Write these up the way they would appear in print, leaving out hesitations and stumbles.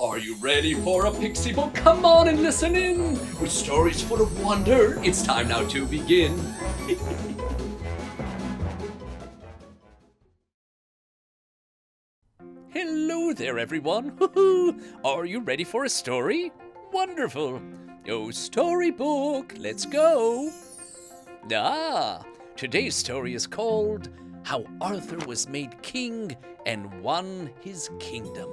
Are you ready for a pixie book? Come on and listen in! With stories full of wonder, it's time now to begin. Hello there, everyone. Are you ready for a story? Wonderful. Oh, storybook, let's go. Today's story is called How Arthur Was Made King and Won His Kingdom.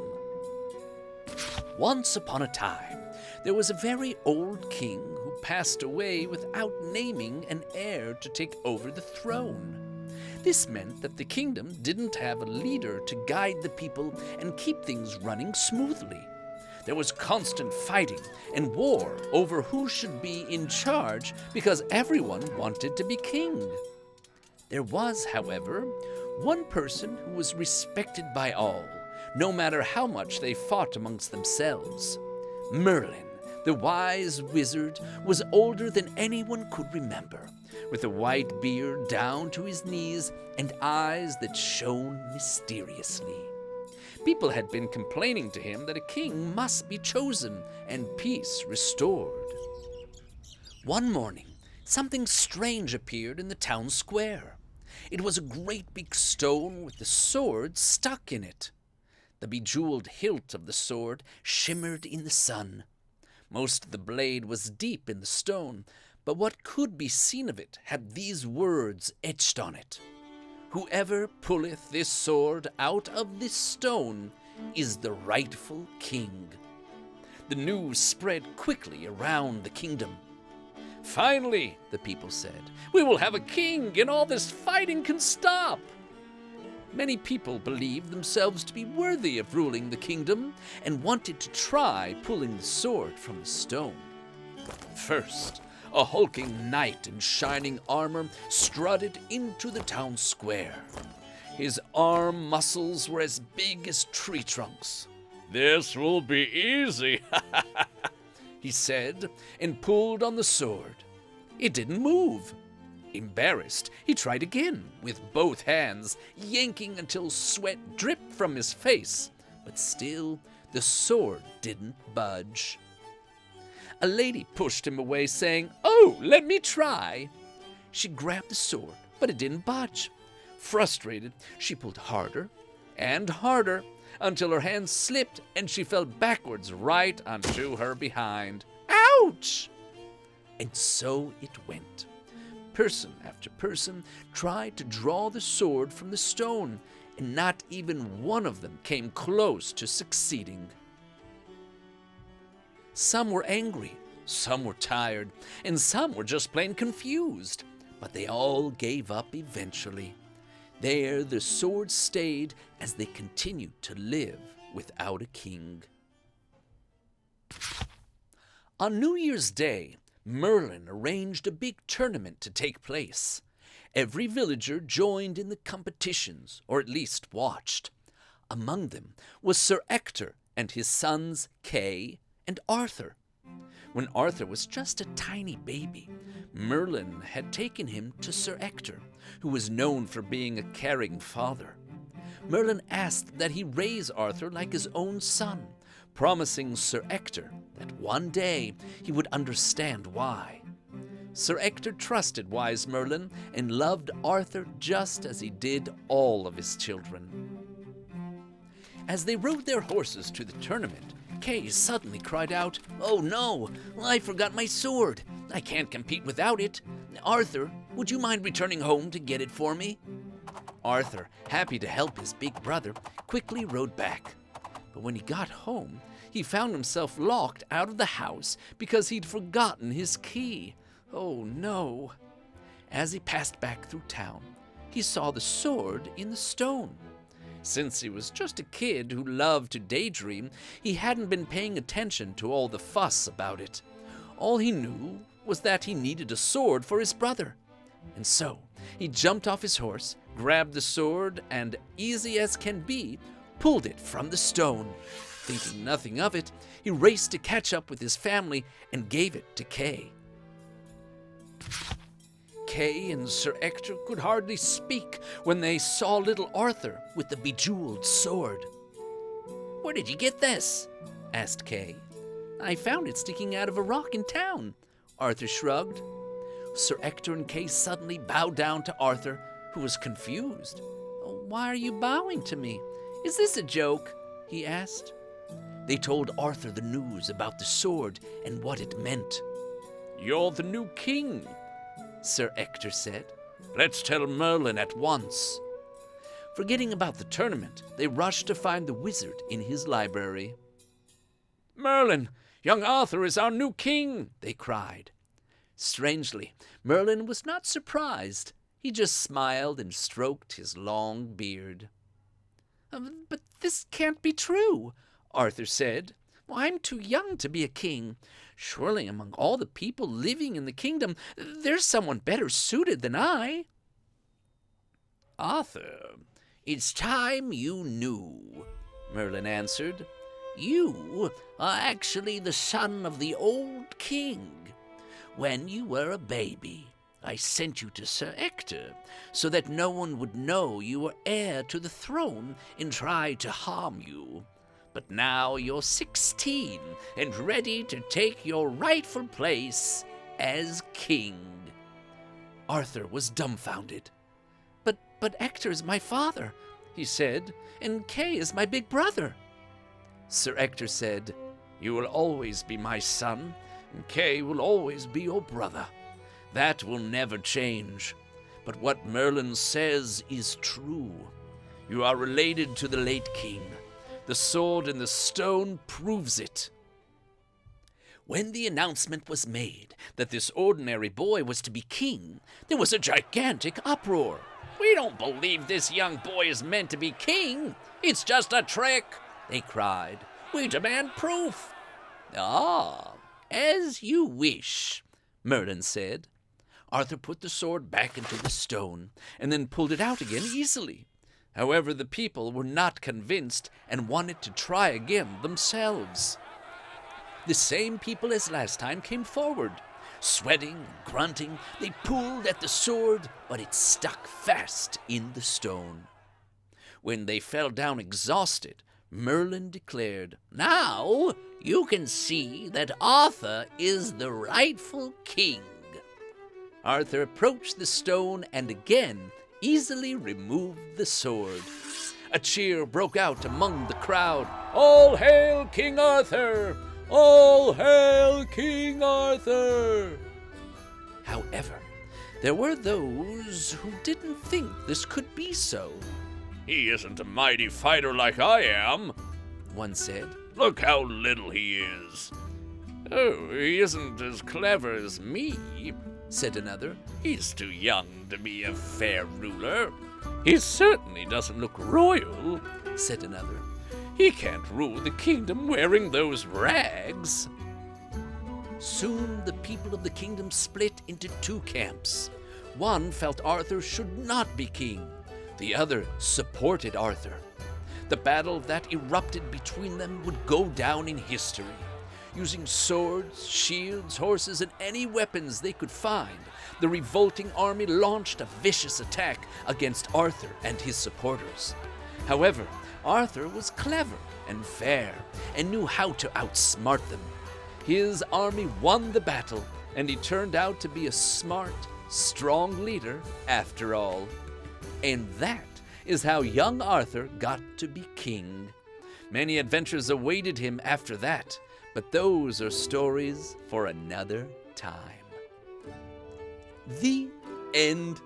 Once upon a time, there was a very old king who passed away without naming an heir to take over the throne. This meant that the kingdom didn't have a leader to guide the people and keep things running smoothly. There was constant fighting and war over who should be in charge because everyone wanted to be king. There was, however, one person who was respected by all, no matter how much they fought amongst themselves. Merlin, the wise wizard, was older than anyone could remember, with a white beard down to his knees and eyes that shone mysteriously. People had been complaining to him that a king must be chosen and peace restored. One morning, something strange appeared in the town square. It was a great big stone with the sword stuck in it. The bejeweled hilt of the sword shimmered in the sun. Most of the blade was deep in the stone, but what could be seen of it had these words etched on it: "Whoever pulleth this sword out of this stone is the rightful king." The news spread quickly around the kingdom. "Finally," the people said, "we will have a king and all this fighting can stop." Many people believed themselves to be worthy of ruling the kingdom and wanted to try pulling the sword from the stone. First, a hulking knight in shining armor strutted into the town square. His arm muscles were as big as tree trunks. "This will be easy," he said, and pulled on the sword. It didn't move. Embarrassed, he tried again with both hands, yanking until sweat dripped from his face, but still the sword didn't budge. A lady pushed him away, saying, "Oh, let me try." She grabbed the sword, but it didn't budge. Frustrated, she pulled harder and harder until her hand slipped and she fell backwards right onto her behind. Ouch! And so it went. Person after person tried to draw the sword from the stone, and not even one of them came close to succeeding. Some were angry, some were tired, and some were just plain confused, but they all gave up eventually. There the sword stayed as they continued to live without a king. On New Year's Day, Merlin arranged a big tournament to take place. Every villager joined in the competitions, or at least watched. Among them was Sir Ector and his sons Kay and Arthur. When Arthur was just a tiny baby, Merlin had taken him to Sir Ector, who was known for being a caring father. Merlin asked that he raise Arthur like his own son, promising Sir Ector that one day he would understand why. Sir Ector trusted wise Merlin and loved Arthur just as he did all of his children. As they rode their horses to the tournament, Kay suddenly cried out, "Oh no, I forgot my sword. I can't compete without it. Arthur, would you mind returning home to get it for me?" Arthur, happy to help his big brother, quickly rode back. But when he got home, he found himself locked out of the house because he'd forgotten his key. Oh no! As he passed back through town, he saw the sword in the stone. Since he was just a kid who loved to daydream, he hadn't been paying attention to all the fuss about it. All he knew was that he needed a sword for his brother. And so he jumped off his horse, grabbed the sword, and, easy as can be, pulled it from the stone. Thinking nothing of it, he raced to catch up with his family and gave it to Kay. Kay and Sir Ector could hardly speak when they saw little Arthur with the bejeweled sword. "Where did you get this?" asked Kay. I found it sticking out of a rock in town, Arthur shrugged. Sir Ector and Kay suddenly bowed down to Arthur, who was confused. Why are you bowing to me? Is this a joke? He asked. They told Arthur the news about the sword and what it meant. You're the new king, Sir Ector said. Let's tell Merlin at once. Forgetting about the tournament, they rushed to find the wizard in his library. Merlin, young Arthur is our new king, they cried. Strangely, Merlin was not surprised. He just smiled and stroked his long beard. But this can't be true, Arthur said. I'm too young to be a king. Surely among all the people living in the kingdom, there's someone better suited than I. Arthur, it's time you knew, Merlin answered. You are actually the son of the old king. When you were a baby, I sent you to Sir Ector so that no one would know you were heir to the throne and try to harm you. But now you're 16 and ready to take your rightful place as king. Arthur was dumbfounded. But Ector is my father, he said, and Kay is my big brother. Sir Ector said, You will always be my son, and Kay will always be your brother. That will never change. But what Merlin says is true. You are related to the late king. The sword in the stone proves it. When the announcement was made that this ordinary boy was to be king, there was a gigantic uproar. We don't believe this young boy is meant to be king. It's just a trick, they cried. We demand proof. Ah, as you wish, Merlin said. Arthur put the sword back into the stone and then pulled it out again easily. However, the people were not convinced and wanted to try again themselves. The same people as last time came forward. Sweating and grunting, they pulled at the sword, but it stuck fast in the stone. When they fell down exhausted, Merlin declared, Now you can see that Arthur is the rightful king. Arthur approached the stone and again easily removed the sword. A cheer broke out among the crowd. All hail King Arthur! All hail King Arthur! However, there were those who didn't think this could be so. He isn't a mighty fighter like I am, one said. Look how little he is. Oh, he isn't as clever as me, said another. He's too young to be a fair ruler. He certainly doesn't look royal, said another. He can't rule the kingdom wearing those rags. Soon the people of the kingdom split into two camps. One felt Arthur should not be king. The other supported Arthur. The battle that erupted between them would go down in history. Using swords, shields, horses, and any weapons they could find, the revolting army launched a vicious attack against Arthur and his supporters. However, Arthur was clever and fair and knew how to outsmart them. His army won the battle, and he turned out to be a smart, strong leader after all. And that is how young Arthur got to be king. Many adventures awaited him after that, but those are stories for another time. The end.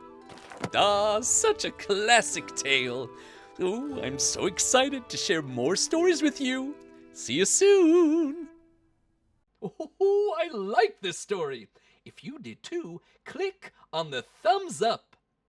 Ah, such a classic tale. Oh, I'm so excited to share more stories with you. See you soon. Oh, I like this story. If you did too, click on the thumbs up